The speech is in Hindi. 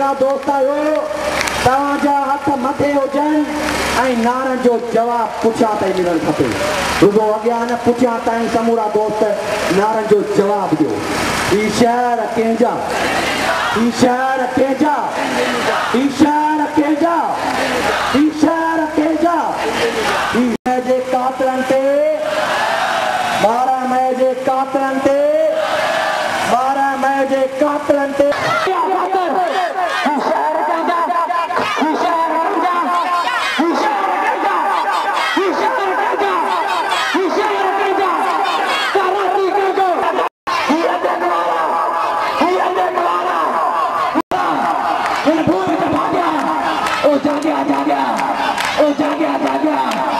मेरा दोस्त आयो तव्हांजा हथ मथे हुजनि ऐं नारनि जो जवाब पुठियां ताईं मिलणु खपे। रुगो अॻियां न पुठियां ताईं समूरा दोस्त नारनि जो जवाब ॾियो। ही शहर कंहिंजा, ही शहर कंहिंजा, ही शहर कंहिंजा, ही शहर कंहिंजा। ही मई जे कातरनि ते 12 मई जे कातरनि ते 12 मई जे कातरनि ते ओ जागया